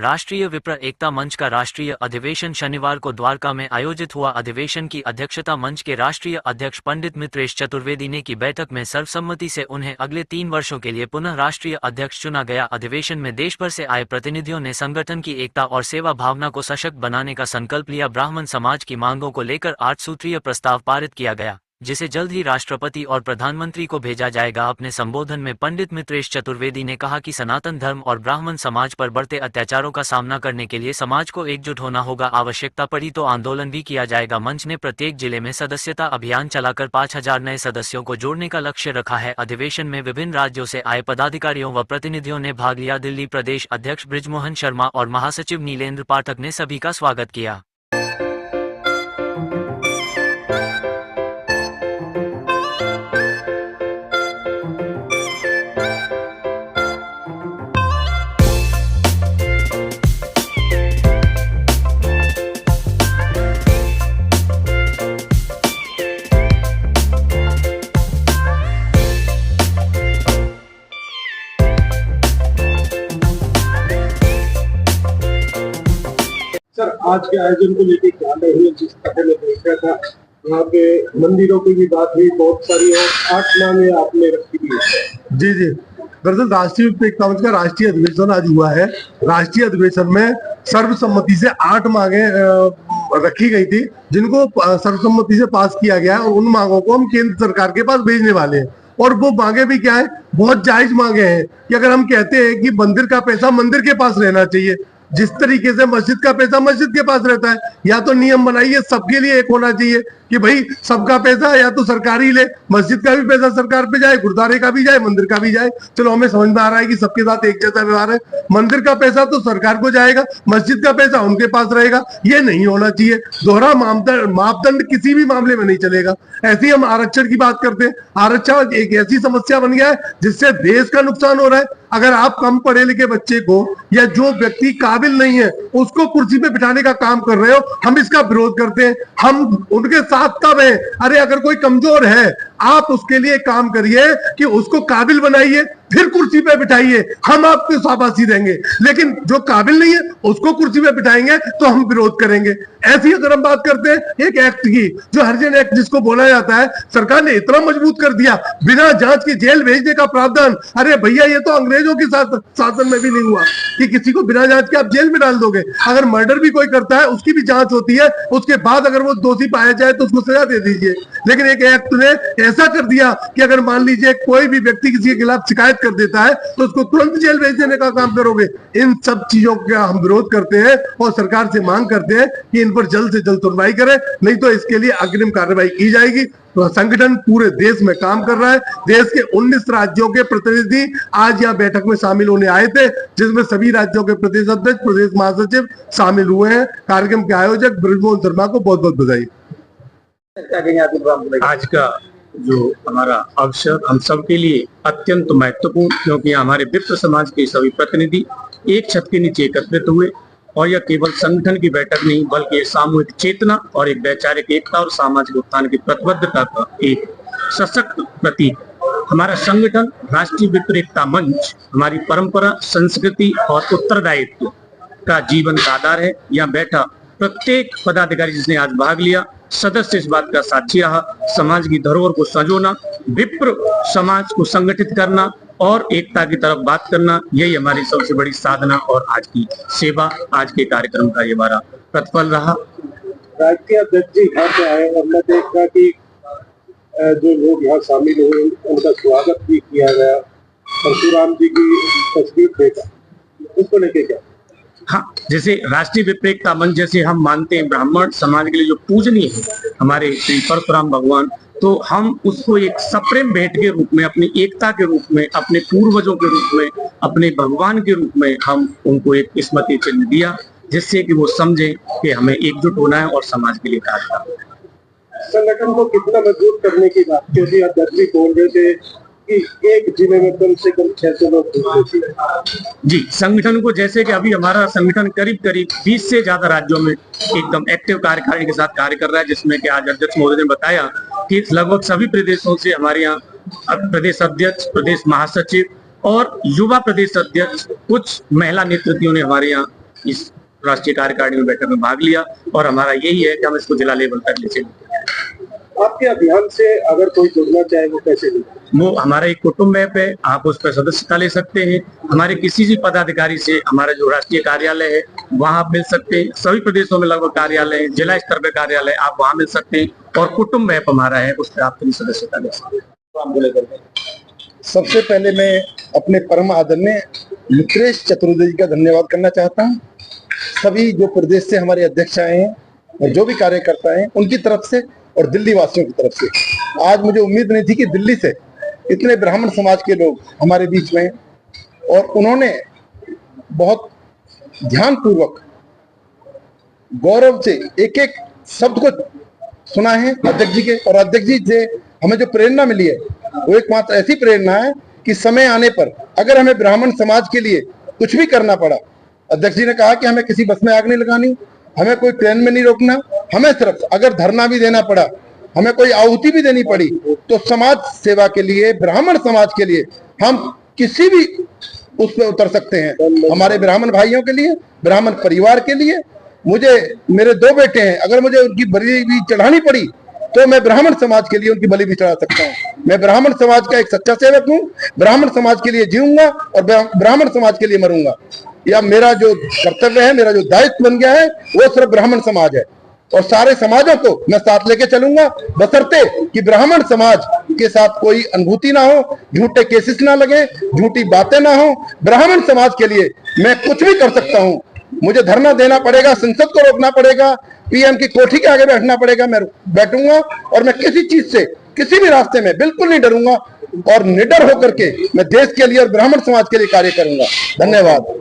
राष्ट्रीय विप्र एकता मंच का राष्ट्रीय अधिवेशन शनिवार को द्वारका में आयोजित हुआ। अधिवेशन की अध्यक्षता मंच के राष्ट्रीय अध्यक्ष पंडित मित्रेश चतुर्वेदी ने की। बैठक में सर्वसम्मति से उन्हें अगले 3 वर्षों के लिए पुनः राष्ट्रीय अध्यक्ष चुना गया। अधिवेशन में देश भर से आए प्रतिनिधियों ने संगठन की एकता और सेवा भावना को सशक्त बनाने का संकल्प लिया। ब्राह्मण समाज की मांगों को लेकर 8 सूत्रीय प्रस्ताव पारित किया गया, जिसे जल्द ही राष्ट्रपति और प्रधानमंत्री को भेजा जाएगा। अपने संबोधन में पंडित मित्रेश चतुर्वेदी ने कहा कि सनातन धर्म और ब्राह्मण समाज पर बढ़ते अत्याचारों का सामना करने के लिए समाज को एकजुट होना होगा। आवश्यकता पड़ी तो आंदोलन भी किया जाएगा। मंच ने प्रत्येक जिले में सदस्यता अभियान चलाकर 5000 नए सदस्यों को जोड़ने का लक्ष्य रखा है। अधिवेशन में विभिन्न राज्यों से आए पदाधिकारियों व प्रतिनिधियों ने भाग लिया। दिल्ली प्रदेश अध्यक्ष बृजमोहन शर्मा और महासचिव नीलेंद्र पाठक ने सभी का स्वागत किया। सर, आज के आयोजन को लेकर क्या रही है? जिस तरह में देखा था यहाँ पे मंदिरों की भी बात हुई बहुत सारी, और 8 मांगे आपने रखी हुई है। जी जी, दरअसल राष्ट्रीय एकता मंच का राष्ट्रीय अधिवेशन आज हुआ है। राष्ट्रीय अधिवेशन में सर्वसम्मति से 8 मांगे रखी गई थी, जिनको सर्वसम्मति से पास किया गया है, और उन मांगों को हम केंद्र सरकार के पास भेजने वाले हैं। और वो मांगे भी क्या है, बहुत जायज मांगे हैं कि अगर हम कहते हैं कि मंदिर का पैसा मंदिर के पास रहना चाहिए, जिस तरीके से मस्जिद का पैसा मस्जिद के पास रहता है, या तो नियम बनाइए सबके लिए एक होना चाहिए कि भाई सबका पैसा या तो सरकार ही ले, मस्जिद का भी पैसा सरकार पे जाए, गुरुद्वारे का भी जाए, मंदिर का भी जाए। चलो हमें समझ में आ रहा है कि सबके साथ एक जैसा व्यवहार है। मंदिर का पैसा तो सरकार को जाएगा, मस्जिद का पैसा उनके पास रहेगा, ये नहीं होना चाहिए। दोहरा मापदंड किसी भी मामले में नहीं चलेगा। ऐसे ही हम आरक्षण की बात करते हैं। आरक्षण एक ऐसी समस्या बन गया है जिससे देश का नुकसान हो रहा है। अगर आप कम पढ़े लिखे बच्चे को या जो व्यक्ति काबिल नहीं है उसको कुर्सी पे बिठाने का काम कर रहे हो, हम इसका विरोध करते हैं। हम उनके साथ कब है? अरे अगर कोई कमजोर है, आप उसके लिए काम करिए कि उसको काबिल बनाइए, फिर कुर्सी पे बिठाइए, हम आपके शाबाशी देंगे। लेकिन जो काबिल नहीं है उसको कुर्सी पे बिठाएंगे तो हम विरोध करेंगे। ऐसी अगर हम बात करते हैं एक एक्ट की, जो हरिजन एक्ट जिसको बोला जाता है, सरकार ने इतना मजबूत कर दिया, बिना जांच के जेल भेजने का प्रावधान। अरे भैया, ये तो अंग्रेजों के शासन में भी नहीं हुआ कि किसी को बिना जांच के आप जेल में डाल दोगे। अगर मर्डर भी कोई करता है उसकी भी जांच होती है, उसके बाद अगर वो दोषी पाया जाए तो उसको सजा दे दीजिए। लेकिन एक एक्ट ने ऐसा कर दिया कि अगर मान लीजिए कोई भी व्यक्ति किसी के खिलाफ शिकायत कर देता है तो उसको तुरंत जेल भेज देने का काम करोगे। इन सब चीजों का हम विरोध करते हैं और सरकार से मांग करते हैं कि इन पर जल्द से जल्द सुनवाई करें, नहीं तो इसके लिए अग्रिम कार्रवाई की जाएगी। तो संगठन पूरे देश में काम कर रहा है। देश के 19 राज्यों के प्रतिनिधि आज यहाँ बैठक में शामिल होने आए थे, जिसमें सभी राज्यों के प्रदेश अध्यक्ष, प्रदेश महासचिव शामिल हुए हैं। कार्यक्रम के आयोजक बृजमोहन शर्मा को बहुत बहुत बधाई। आज का जो हमारा अवसर हम सबके लिए अत्यंत महत्वपूर्ण, क्योंकि हमारे विप्र समाज के सभी प्रतिनिधि एक छत के नीचे एकत्रित हुए, और यह केवल संगठन की बैठक नहीं बल्कि ये सामूहिक चेतना और एक वैचारिक एकता और सामाजिक उत्थान की प्रतिबद्धता का एक सशक्त प्रतीक। हमारा संगठन राष्ट्रीय विप्र एकता मंच हमारी परंपरा, संस्कृति और उत्तरदायित्व का जीवन का आधार है। यहाँ बैठा प्रत्येक पदाधिकारी जिसने आज भाग लिया, सदस्य इस बात का साक्षी रहा। समाज की धरोहर को संजोना, विप्र समाज को संगठित करना और एकता की तरफ बात करना, यही हमारी सबसे बड़ी साधना और आज की सेवा, आज के कार्यक्रम का ये हमारा प्रतिफल रहा। राष्ट्रीय अध्यक्ष जी यहाँ पे आए और मैं देखा कि जो लोग यहाँ शामिल हुए उनका स्वागत भी किया गया। परशुराम जी की तस्वीर देखा, उसको लेके क्या? हाँ, जैसे राष्ट्रीय विप्र एकता मंच जैसे हम मानते हैं ब्राह्मण समाज के लिए जो पूजनीय है हमारे श्री परशुराम भगवान, तो हम उसको एक सप्रेम भेंट के रूप में, अपनी एकता के रूप में, अपने पूर्वजों के रूप में, अपने भगवान के रूप में हम उनको एक स्मृति चिन्ह दिया, जिससे कि वो समझे कि हमें एकजुट होना है और समाज के लिए कार्य करना है। संगठन को कितना मजबूत करने की बात, क्योंकि अध्यक्ष जी बोल रहे थे कि एक जिले में कम से कम 600 लोग जी। संगठन को, जैसे कि अभी हमारा संगठन करीब करीब 20 से ज्यादा राज्यों में एकदम एक्टिव कार्यकारिणी के साथ कार्य कर रहा है, जिसमें कि आज अध्यक्ष महोदय ने बताया कि लगभग सभी प्रदेशों से हमारे यहाँ प्रदेश अध्यक्ष, प्रदेश महासचिव और युवा प्रदेश अध्यक्ष, कुछ महिला नेतृत्वों ने हमारे यहाँ इस राष्ट्रीय कार्यकारिणी में बैठक में भाग लिया और हमारा यही है कि हम इसको जिला लेवल तक ले चलेंगे। आपके अभियान से अगर कोई जुड़ना चाहे वो कैसे जुड़े? वो हमारा एक कुटुंब ऐप है, आप उस पर सदस्यता ले सकते हैं। हमारे किसी भी पदाधिकारी से हमारा जो राष्ट्रीय कार्यालय है वहां आप मिल सकते हैं। सभी प्रदेशों में लगभग कार्यालय है, जिला स्तर पे कार्यालय, आप वहां मिल सकते हैं। और कुटुंब ऐप हमारा है, उस पर आप अपनी सदस्यता ले सकते हैं। सबसे पहले मैं अपने परम आदरणीय मित्रेश चतुर्वेदी जी का धन्यवाद करना चाहता हूँ। सभी जो प्रदेश से हमारे अध्यक्ष आए हैं और जो भी कार्यकर्ता हैं उनकी तरफ से और दिल्ली वासियों की तरफ से। आज मुझे उम्मीद नहीं थी कि दिल्ली से इतने ब्राह्मण समाज के लोग हमारे बीच में हैं और उन्होंने बहुत ध्यानपूर्वक गौरव से एक एक शब्द को सुना है अध्यक्ष जी के। और अध्यक्ष जी से हमें जो प्रेरणा मिली है वो एकमात्र ऐसी प्रेरणा है कि समय आने पर अगर हमें ब्राह्मण समाज के लिए कुछ भी करना पड़ा, अध्यक्ष जी ने कहा कि हमें किसी बस में आग नहीं लगानी, हमें कोई ट्रेन में नहीं रोकना, हमें सिर्फ अगर धरना भी देना पड़ा, हमें कोई आहुति भी देनी पड़ी, तो समाज सेवा के लिए, ब्राह्मण समाज के लिए हम किसी भी उस पर उतर सकते हैं। हमारे ब्राह्मण भाइयों के लिए, ब्राह्मण परिवार के लिए, मुझे मेरे 2 बेटे हैं, अगर मुझे उनकी बलि भी चढ़ानी पड़ी तो मैं ब्राह्मण समाज के लिए उनकी बलि भी चढ़ा सकता हूँ। मैं ब्राह्मण समाज का एक सच्चा सेवक हूँ, ब्राह्मण समाज के लिए जीऊंगा और ब्राह्मण समाज के लिए मरूंगा। या मेरा जो कर्तव्य है, मेरा जो दायित्व बन गया है वो सिर्फ ब्राह्मण समाज है और सारे समाजों को मैं साथ लेके चलूंगा, बशर्ते कि ब्राह्मण समाज के साथ कोई अनुभूति ना हो, झूठे केसेस ना लगे, झूठी बातें ना हो। ब्राह्मण समाज के लिए मैं कुछ भी कर सकता हूँ। मुझे धरना देना पड़ेगा, संसद को रोकना पड़ेगा, पीएम की कोठी के आगे बैठना पड़ेगा, मैं बैठूंगा और मैं किसी चीज से, किसी भी रास्ते में बिल्कुल नहीं डरूंगा और निडर होकर के मैं देश के लिए और ब्राह्मण समाज के लिए कार्य करूंगा। धन्यवाद।